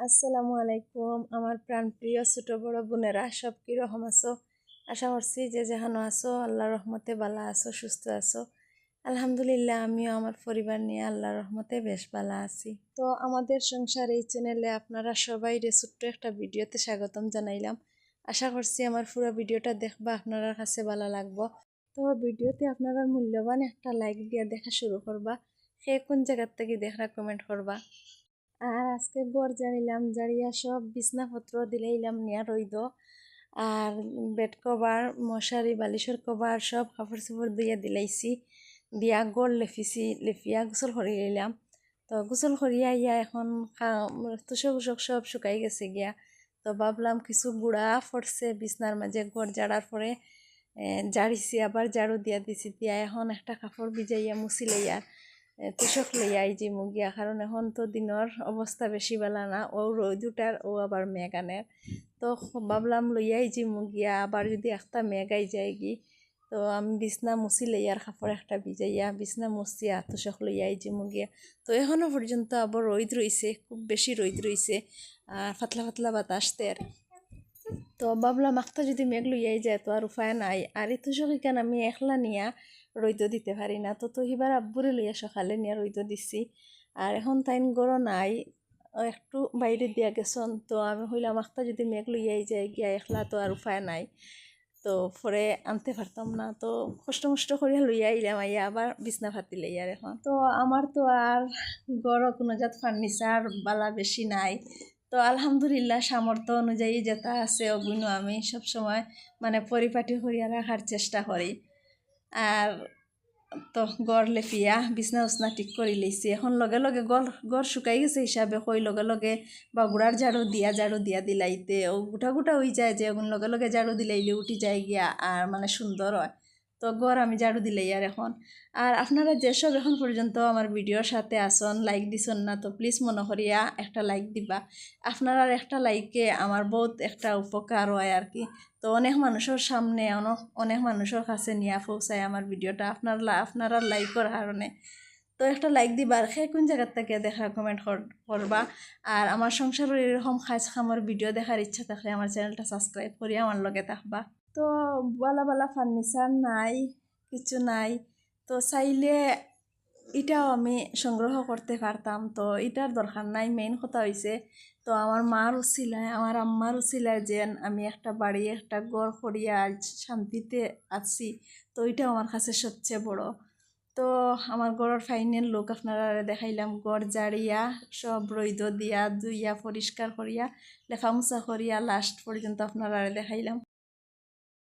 আসসালামু আলাইকুম আমার প্রাণপ্রিয় ছোট বড় বোনেরা সব কীরকম আছো। আশা করছি যে যেখানে আছো আল্লাহর রহমতে ভালো আছো, সুস্থ আছো। আলহামদুলিল্লাহ আমিও আমার পরিবার নিয়ে আল্লাহর রহমতে বেশ ভালো আছি। তো আমাদের সংসার এই চ্যানেলে আপনারা সবাই ছোট্ট একটা ভিডিওতে স্বাগতম জানাইলাম। আশা করছি আমার পুরো ভিডিওটা দেখবা আপনারা কাছে ভালো লাগবো। তো ভিডিওতে আপনারা মূল্যবান একটা লাইক দিয়ে দেখা শুরু করবা। সে কোন জায়গার থেকে দেখা কমেন্ট করবা। আর আজকে ঘর জানিলাম জারিয়া সব বিছনাপত্র দিলাইলাম নিয়া রইদ। আর বেড কভার মশারি বালিশের কভার সব কাপড় চোপড় দিয়ে দিলাইছি, দিয়া গড় লেফিছি, লেফিয়া গোসল করি লইলাম। তো গোসল করিয়া ইয়া এখন তুষক উষক সব শুকাই গেছে গিয়া। তো ভাবলাম কিছু গুড়া পড়ছে বিছনার মাঝে, ঘর ঝাড়ার পরে ঝাড়িছি, আবার ঝাড়ু দিয়া দিছি, দিয়া এখন একটা কাপড় ভিজাইয়া মুছি লইয়া তুষক লইয়া আইজি মুগিয়া, কারণ এখন তো দিনের অবস্থা বেশি বেলা না, ও রোদ উঠার ও আবার মেঘানের। তো ভাবলাম লইয়া আইজি মুগিয়া, আবার যদি একটা মেঘাই যায় গি তো আমি বিছনা মুছি লইয়ার কাপড় একটা ভিজাইয়া বিছনা মুছিয়া তুষক লইয়া আইজি মুগিয়া। তো এখনো পর্যন্ত আবার রোদ রইছে, খুব বেশি রোদ রইছে, আর পাতলা পাতলা বাতাস তের। তো ভাবলাম একটা যদি মেঘ লইয়াই যায় তো আর উপায় নাই, আর এই তুষক কেন আমি একলা নিয়া রইদ দিতে পারি না। তো হিবার আব্বুরে লইয়া সকালে নিয়ে রইদ দিছি। আর এখন তাইন গরো নাই, একটু বাইরে দিয়া গেছন। তো আমি হইলাম একটা যদি মেঘ লইয়াই যায় গিয়া একলা তো আর উপায় নাই, তো পরে আনতে পারতাম না। তো কষ্ট মষ্ট করিয়া লইয়া আইলাম, আইয়া আবার বিছনা ফাতি লইয়ার এখন। তো আমার তো আর গড় কোনো জাত ফার্নিচার বালা বেশি নাই। তো আলহামদুলিল্লাহ সামর্থ্য অনুযায়ী যেটা আছে ওগুলো আমি সবসময় মানে পরিপাটি করিয়া রাখার চেষ্টা করি। আর তো গড় লেফিয়া বিছনা উছনা ঠিক করে লইছি, এখন লগে লগে গড় শুকাই গেছে হিসাবে কই লগে লগে বা গুড়ার ঝাড়ু দিয়া দিলাইতে ও গুটা গুটা হয়ে যায়, যে ওগুন লগে লগে ঝাড়ু দিলাইলে উঠি যায় গিয়া আর মানে সুন্দর হয়। তো গড় আমি ঝাড়ু দিলাই আর এখন। আর আপনারা যেসব এখন পর্যন্ত আমার ভিডিওর সাথে আসন লাইক দিছন না, তো প্লিজ মনে করিয়া একটা লাইক দিবা। আপনার একটা লাইকে আমার বহুত একটা উপকার হয় আর কি। তো অনেক মানুষের সামনে অনেক মানুষের কাছে নিয়ে পৌঁছায় আমার ভিডিওটা আপনারা লাইকের কারণে। তো একটা লাইক দিবা, আর কোন জায়গার থেকে দেখা কমেন্ট করবা। আর আমার সংসারের এরকম খাস খামার ভিডিও দেখার ইচ্ছা থাকলে আমার চ্যানেলটা সাবস্ক্রাইব করিয়া আমার লগে থাকবা। তো বালা বালা ফার্নিচার নাই, কিছু নাই। তো চাইলে এটাও আমি সংগ্রহ করতে পারতাম, তো এটার দরকার নাই। মেইন কথা হয়েছে তো আমার মার উছিলায় আমার আম্মার উছিলায় যে আমি একটা বাড়ি একটা ঘর করিয়া শান্তিতে আছি। তো এটাও আমার কাছে সবচেয়ে বড়। তো আমার ঘরের ফাইনাল লোক আপনারা দেখাইলাম, ঘর জাড়িয়া সব রইদ দিয়া ধুইয়া পরিষ্কার করিয়া লেফামুছা করিয়া লাস্ট পর্যন্ত আপনারা দেখাইলাম।